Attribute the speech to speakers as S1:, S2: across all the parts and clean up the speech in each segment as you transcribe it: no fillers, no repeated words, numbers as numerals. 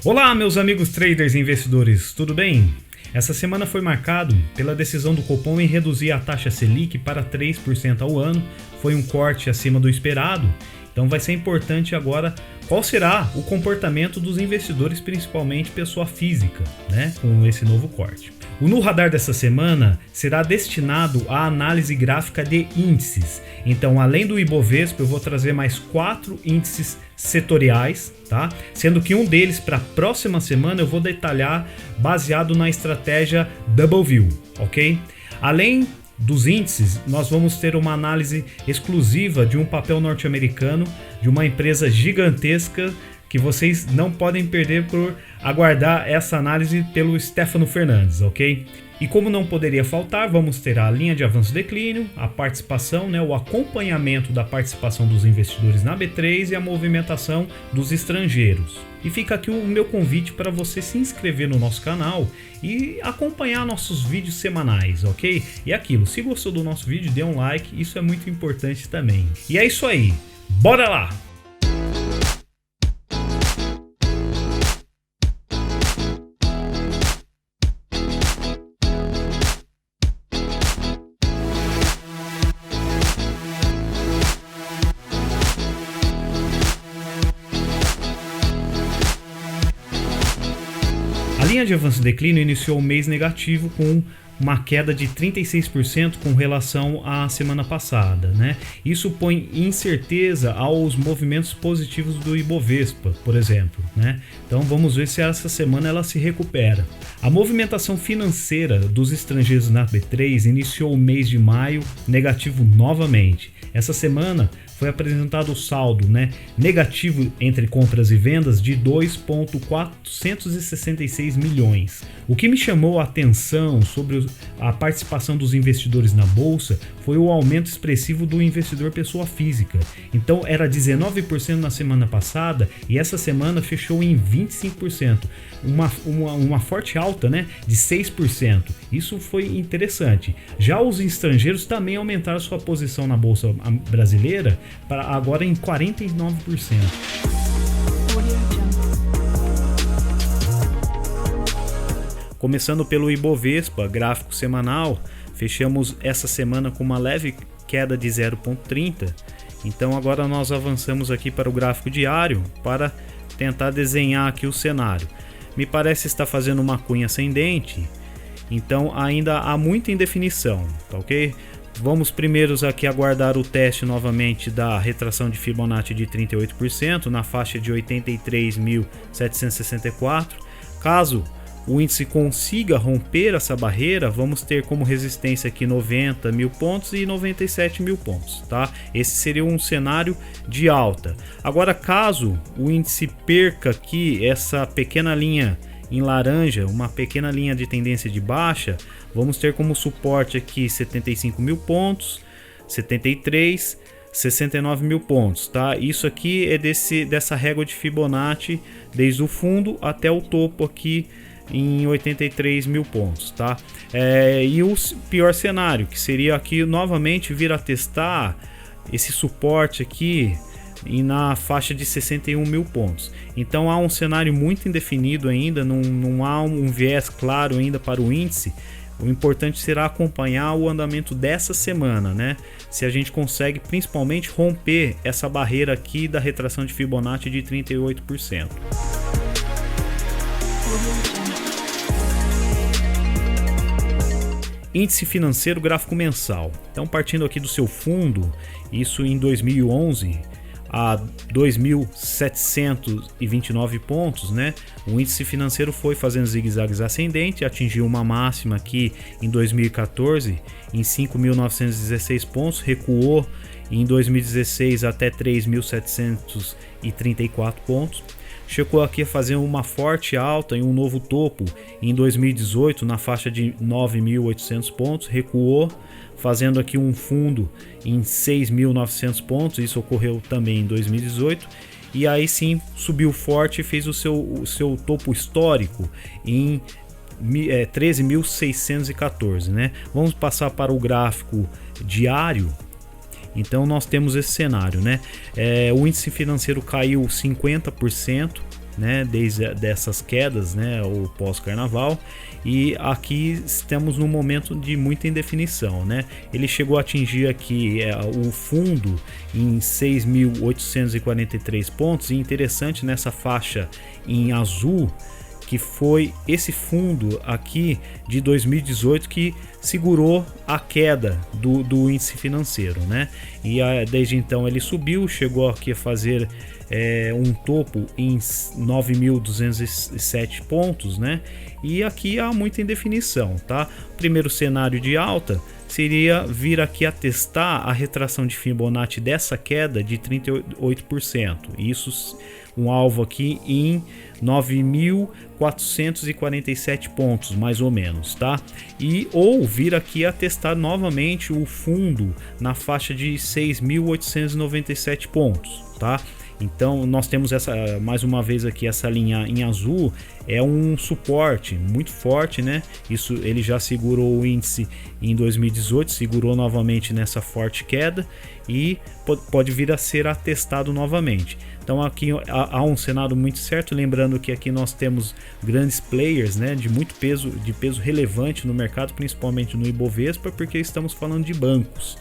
S1: Olá, meus amigos traders e investidores, tudo bem? Essa semana foi marcado pela decisão do Copom em reduzir a taxa Selic para 3% ao ano. Foi um corte acima do esperado, então vai ser importante agora qual será o comportamento dos investidores, principalmente pessoa física, com esse novo corte. O No Radar dessa semana será destinado à análise gráfica de índices. Então, além do Ibovespa, eu vou trazer mais 4 índices setoriais, tá? Sendo que um deles para a próxima semana eu vou detalhar baseado na estratégia Double View, ok? Além dos índices, nós vamos ter uma análise exclusiva de um papel norte-americano, de uma empresa gigantesca que vocês não podem perder por aguardar essa análise pelo Stefano Fernandes, ok? E como não poderia faltar, vamos ter a linha de avanço e declínio, a participação, o acompanhamento da participação dos investidores na B3 e a movimentação dos estrangeiros. E fica aqui o meu convite para você se inscrever no nosso canal e acompanhar nossos vídeos semanais, ok? E aquilo, se gostou do nosso vídeo, dê um like, isso é muito importante também. E é isso aí, bora lá! A linha de avanço e declínio iniciou o mês negativo com uma queda de 36% com relação à semana passada, Isso põe incerteza aos movimentos positivos do Ibovespa, por exemplo, Então vamos ver se essa semana ela se recupera. A movimentação financeira dos estrangeiros na B3 iniciou o mês de maio negativo novamente. Essa semana foi apresentado o saldo negativo entre compras e vendas de 2,466 milhões. O que me chamou a atenção sobre a participação dos investidores na bolsa foi o aumento expressivo do investidor pessoa física. Então era 19% na semana passada e essa semana fechou em 25%. Uma forte alta de 6%. Isso foi interessante. Já os estrangeiros também aumentaram sua posição na bolsa brasileira para agora em 49%. Começando pelo Ibovespa, gráfico semanal, fechamos essa semana com uma leve queda de 0,30. Então agora nós avançamos aqui para o gráfico diário para tentar desenhar aqui o cenário. Me parece estar fazendo uma cunha ascendente, então ainda há muita indefinição, tá ok? Vamos primeiro aqui aguardar o teste novamente da retração de Fibonacci de 38% na faixa de 83.764. Caso o índice consiga romper essa barreira, vamos ter como resistência aqui 90 mil pontos e 97 mil pontos, tá? Esse seria um cenário de alta. Agora, caso o índice perca aqui essa pequena linha em laranja, uma pequena linha de tendência de baixa, vamos ter como suporte aqui 75 mil pontos, 73, 69 mil pontos, tá? Isso aqui é dessa régua de Fibonacci desde o fundo até o topo aqui em 83 mil pontos, tá? E o pior cenário, que seria aqui novamente vir a testar esse suporte aqui e na faixa de 61 mil pontos. Então há um cenário muito indefinido ainda, não há um viés claro ainda para o índice. O importante será acompanhar o andamento dessa semana, Se a gente consegue principalmente romper essa barreira aqui da retração de Fibonacci de 38%. Índice financeiro, gráfico mensal. Então, partindo aqui do seu fundo, isso em 2011 a 2.729 pontos, O índice financeiro foi fazendo zigue-zagues ascendente, atingiu uma máxima aqui em 2014 em 5.916 pontos, recuou em 2016 até 3.734 pontos. Chegou aqui a fazer uma forte alta em um novo topo em 2018 na faixa de 9.800 pontos, recuou, fazendo aqui um fundo em 6.900 pontos, isso ocorreu também em 2018, e aí sim subiu forte e fez o seu topo histórico em 13.614, Vamos passar para o gráfico diário. Então nós temos esse cenário, O índice financeiro caiu 50%, né, desde dessas quedas, né, o pós-carnaval, e aqui estamos num momento de muita indefinição, né? Ele chegou a atingir aqui o fundo em 6.843 pontos, e interessante nessa faixa em azul, que foi esse fundo aqui de 2018 que segurou a queda do índice financeiro, né? E desde então ele subiu, chegou aqui a fazer um topo em 9.207 pontos, né? E aqui há muita indefinição, tá? O primeiro cenário de alta seria vir aqui a testar a retração de Fibonacci dessa queda de 38%. Isso, um alvo aqui em 9.447 pontos, mais ou menos, tá? Ou vir aqui a testar novamente o fundo na faixa de 6.897 pontos, tá? Então nós temos mais uma vez aqui essa linha em azul, é um suporte muito forte, né? Isso, ele já segurou o índice em 2018, segurou novamente nessa forte queda e pode vir a ser atestado novamente. Então aqui há um cenário muito certo, lembrando que aqui nós temos grandes players, né, de muito peso, de peso relevante no mercado, principalmente no Ibovespa, porque estamos falando de bancos.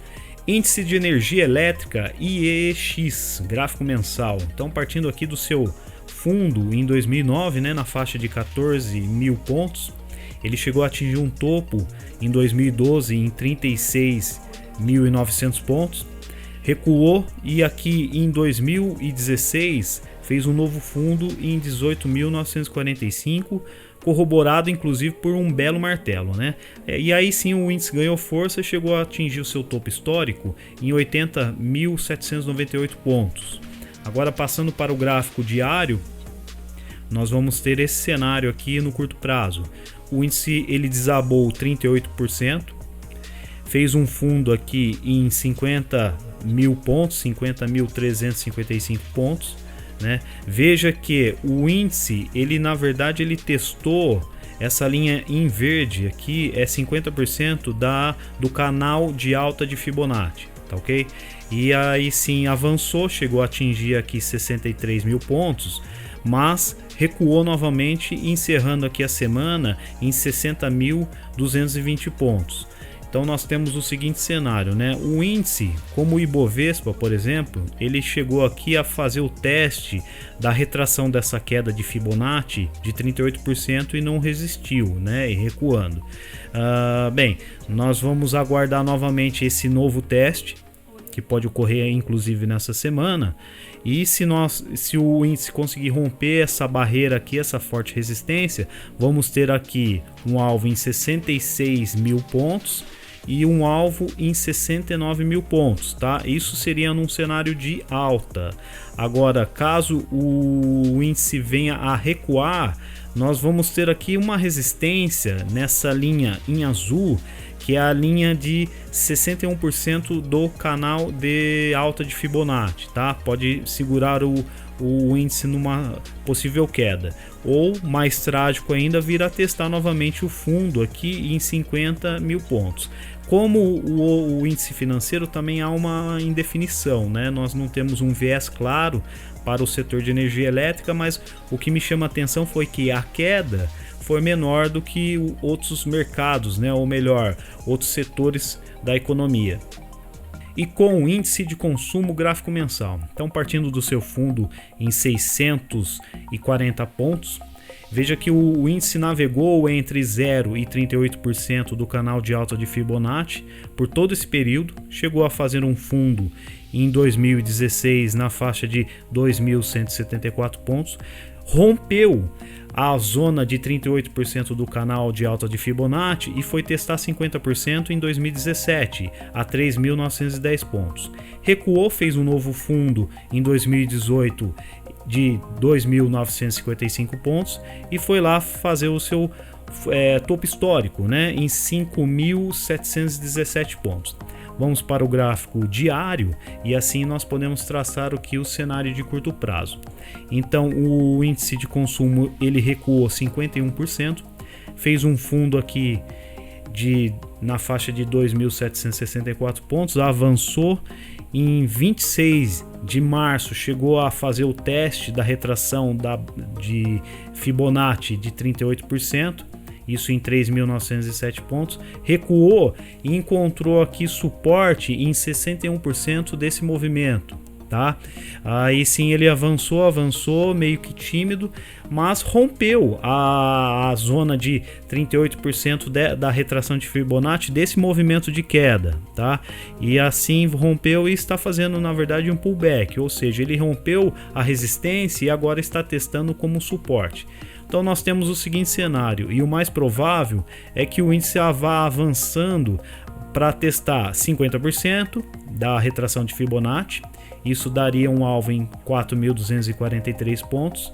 S1: Índice de energia elétrica IEX, gráfico mensal. Então, partindo aqui do seu fundo em 2009, né, na faixa de 14.000 pontos, ele chegou a atingir um topo em 2012 em 36.900 pontos, recuou e aqui em 2016 fez um novo fundo em 18.945, corroborado inclusive por um belo martelo, né? E aí sim o índice ganhou força e chegou a atingir o seu topo histórico em 80.798 pontos. Agora, passando para o gráfico diário, nós vamos ter esse cenário aqui no curto prazo. O índice ele desabou 38%, fez um fundo aqui em 50.000 pontos, 50.355 pontos. Né? Veja que o índice, ele na verdade ele testou essa linha em verde aqui, é 50% do canal de alta de Fibonacci, tá ok? E aí sim avançou, chegou a atingir aqui 63.000 pontos, mas recuou novamente, encerrando aqui a semana em 60.220 pontos. Então nós temos o seguinte cenário, né? O índice, como o Ibovespa, por exemplo, ele chegou aqui a fazer o teste da retração dessa queda de Fibonacci de 38% e não resistiu, né? E recuando. Bem, nós vamos aguardar novamente esse novo teste, que pode ocorrer inclusive nessa semana. E se o índice conseguir romper essa barreira aqui, essa forte resistência, vamos ter aqui um alvo em 66.000 pontos e um alvo em 69.000 pontos, tá? Isso seria num cenário de alta. Agora, caso o índice venha a recuar, nós vamos ter aqui uma resistência nessa linha em azul, que é a linha de 61% do canal de alta de Fibonacci, tá? Pode segurar o índice numa possível queda. Ou, mais trágico ainda, vir a testar novamente o fundo aqui em 50.000 pontos. Como o índice financeiro também há uma indefinição, né? Nós não temos um viés claro para o setor de energia elétrica, mas o que me chama a atenção foi que a queda foi menor do que outros mercados, né? Ou melhor, outros setores da economia. E com o índice de consumo gráfico mensal. Então, partindo do seu fundo em 640 pontos, veja que o índice navegou entre 0 e 38% do canal de alta de Fibonacci por todo esse período, chegou a fazer um fundo em 2016 na faixa de 2.174 pontos, rompeu a zona de 38% do canal de alta de Fibonacci e foi testar 50% em 2017 a 3.910 pontos. Recuou, fez um novo fundo em 2018 de 2.955 pontos e foi lá fazer o seu topo histórico, né, em 5.717 pontos. Vamos para o gráfico diário e assim nós podemos traçar o cenário de curto prazo. Então o índice de consumo ele recuou 51%, fez um fundo aqui na faixa de 2.764 pontos, avançou em 26 de março chegou a fazer o teste da retração de Fibonacci de 38%, isso em 3.907 pontos, recuou e encontrou aqui suporte em 61% desse movimento. Tá? Aí sim ele avançou meio que tímido, mas rompeu a zona de 38% da retração de Fibonacci desse movimento de queda, tá? E assim rompeu e está fazendo na verdade um pullback, ou seja, ele rompeu a resistência e agora está testando como suporte. Então nós temos o seguinte cenário, e o mais provável é que o índice vá avançando para testar 50% da retração de Fibonacci. Isso daria um alvo em 4.243 pontos.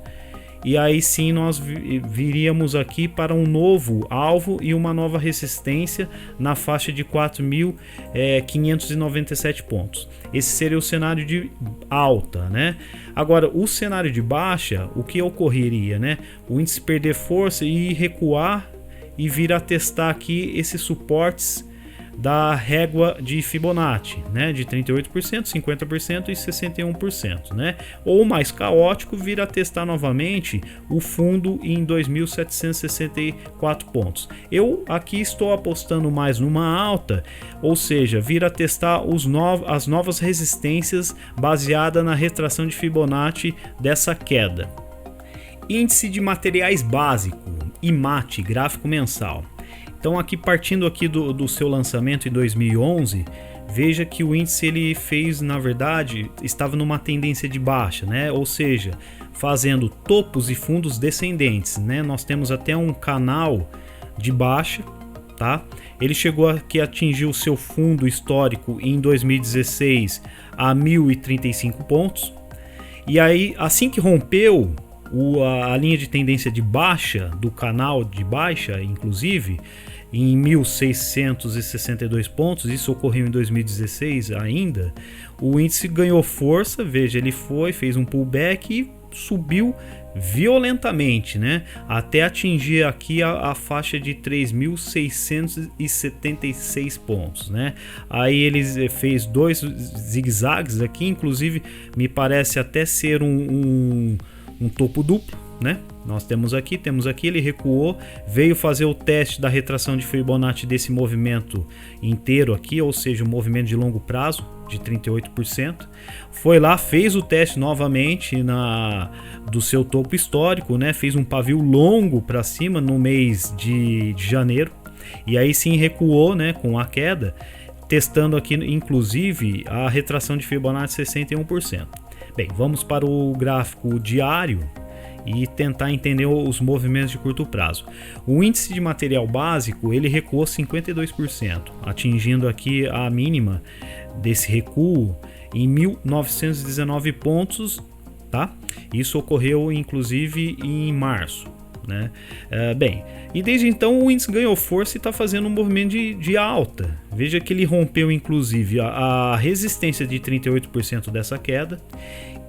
S1: E aí sim nós viríamos aqui para um novo alvo e uma nova resistência na faixa de 4.597 pontos. Esse seria o cenário de alta, né? Agora, o cenário de baixa, o que ocorreria, né? O índice perder força e recuar e vir a testar aqui esses suportes da régua de Fibonacci, né, de 38%, 50% e 61%, né? Ou mais caótico, vir a testar novamente o fundo em 2.764 pontos. Eu aqui estou apostando mais numa alta, ou seja, vir a testar as novas resistências baseada na retração de Fibonacci dessa queda. Índice de materiais básico, IMAT, gráfico mensal. Então aqui partindo aqui do seu lançamento em 2011, veja que o índice ele fez, na verdade, estava numa tendência de baixa, né? Ou seja, fazendo topos e fundos descendentes, né? Nós temos até um canal de baixa, tá? Ele chegou aqui a atingir o seu fundo histórico em 2016 a 1.035 pontos. E aí, assim que rompeu a linha de tendência de baixa do canal de baixa, inclusive em 1.662 pontos, isso ocorreu em 2016 ainda, o índice ganhou força, veja, ele fez um pullback e subiu violentamente, né, até atingir aqui a faixa de 3.676 pontos, né? Aí ele fez dois zigue-zagues aqui, inclusive me parece até ser um topo duplo, né? Nós temos aqui, ele recuou, veio fazer o teste da retração de Fibonacci desse movimento inteiro aqui, ou seja, um movimento de longo prazo de 38%. Foi lá, fez o teste novamente do seu topo histórico, né? Fez um pavio longo para cima no mês de janeiro. E aí sim recuou, né, com a queda, testando aqui inclusive a retração de Fibonacci 61%. Bem, vamos para o gráfico diário e tentar entender os movimentos de curto prazo. O índice de material básico ele recuou 52%, atingindo aqui a mínima desse recuo em 1.919 pontos, tá? Isso ocorreu inclusive em março, né? Bem, e desde então o índice ganhou força e está fazendo um movimento de alta. Veja que ele rompeu inclusive a resistência de 38% dessa queda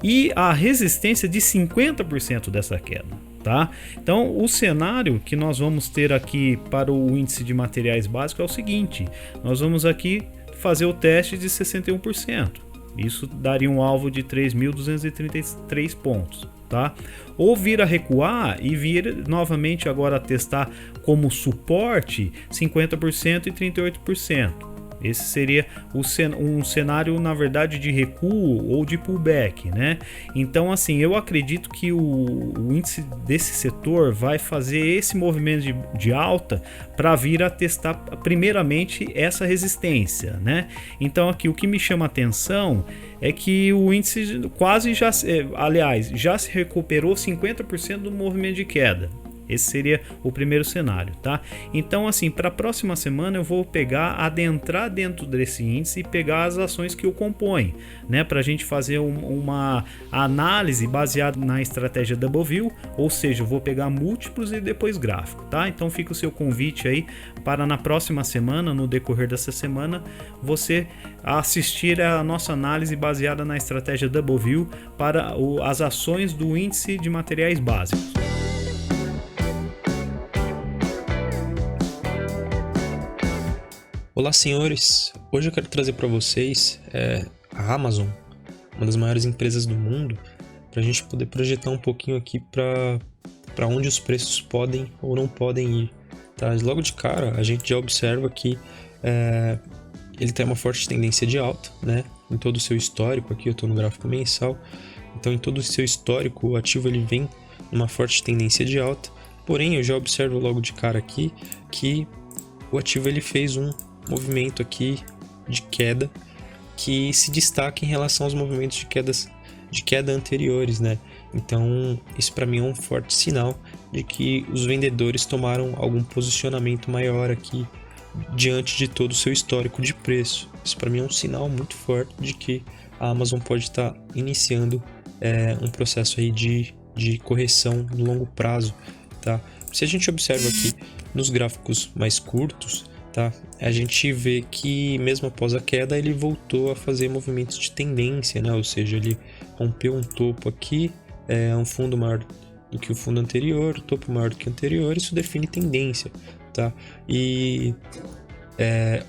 S1: e a resistência de 50% dessa queda, tá? Então o cenário que nós vamos ter aqui para o índice de materiais básicos é o seguinte: nós vamos aqui fazer o teste de 61%. Isso daria um alvo de 3.233 pontos, tá? Ou vir a recuar e vir novamente agora a testar como suporte 50% e 38%. Esse seria um cenário, na verdade, de recuo ou de pullback, né? Então, assim, eu acredito que o índice desse setor vai fazer esse movimento de alta para vir a testar primeiramente essa resistência, né? Então, aqui o que me chama a atenção é que o índice quase já se recuperou 50% do movimento de queda. Esse seria o primeiro cenário, tá? Então, assim, para a próxima semana eu vou adentrar dentro desse índice e pegar as ações que o compõem, né? Para a gente fazer uma análise baseada na estratégia Double View, ou seja, eu vou pegar múltiplos e depois gráfico, tá? Então fica o seu convite aí para na próxima semana, no decorrer dessa semana, você assistir a nossa análise baseada na estratégia Double View para as ações do índice de materiais básicos.
S2: Olá, senhores! Hoje eu quero trazer para vocês a Amazon, uma das maiores empresas do mundo, para a gente poder projetar um pouquinho aqui para onde os preços podem ou não podem ir. Tá? Logo de cara, a gente já observa que ele tem uma forte tendência de alta, né? Em todo o seu histórico, aqui eu estou no gráfico mensal, então em todo o seu histórico o ativo ele vem numa forte tendência de alta, porém eu já observo logo de cara aqui que o ativo ele fez um movimento aqui de queda que se destaca em relação aos movimentos de queda anteriores, né? Então isso para mim é um forte sinal de que os vendedores tomaram algum posicionamento maior aqui diante de todo o seu histórico de preço. Isso para mim é um sinal muito forte de que a Amazon pode estar iniciando um processo aí de correção no longo prazo, tá? Se a gente observa aqui nos gráficos mais curtos, tá? A gente vê que mesmo após a queda ele voltou a fazer movimentos de tendência, né? Ou seja, ele rompeu um topo aqui, um fundo maior do que o fundo anterior, topo maior do que o anterior, isso define tendência, tá? E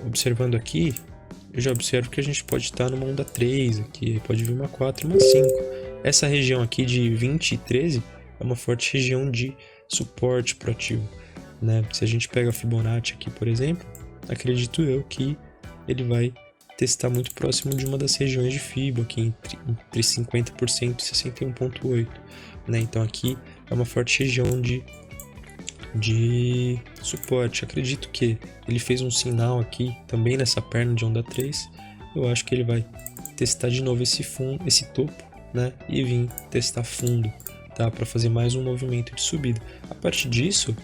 S2: observando aqui, eu já observo que a gente pode estar numa onda 3 aqui, pode vir uma 4 e uma 5. Essa região aqui de 20 e 13 é uma forte região de suporte pro ativo, né? Se a gente pega a Fibonacci aqui, por exemplo, acredito eu que ele vai testar muito próximo de uma das regiões de Fibo, aqui entre 50% e 61,8, né? Então aqui é uma forte região de suporte. Acredito que ele fez um sinal aqui também nessa perna de onda 3. Eu acho que ele vai testar de novo esse topo, né? E vir testar fundo, tá? Para fazer mais um movimento de subida. A partir disso,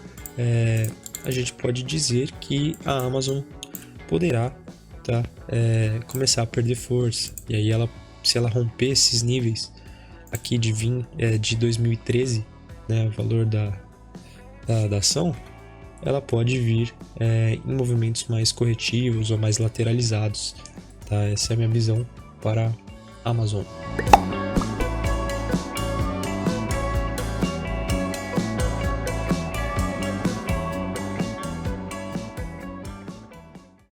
S2: a gente pode dizer que a Amazon poderá, tá? Começar a perder força. E aí se ela romper esses níveis aqui de 2013, né? O valor da ação, ela pode vir em movimentos mais corretivos ou mais lateralizados, tá? Essa é a minha visão para a Amazon.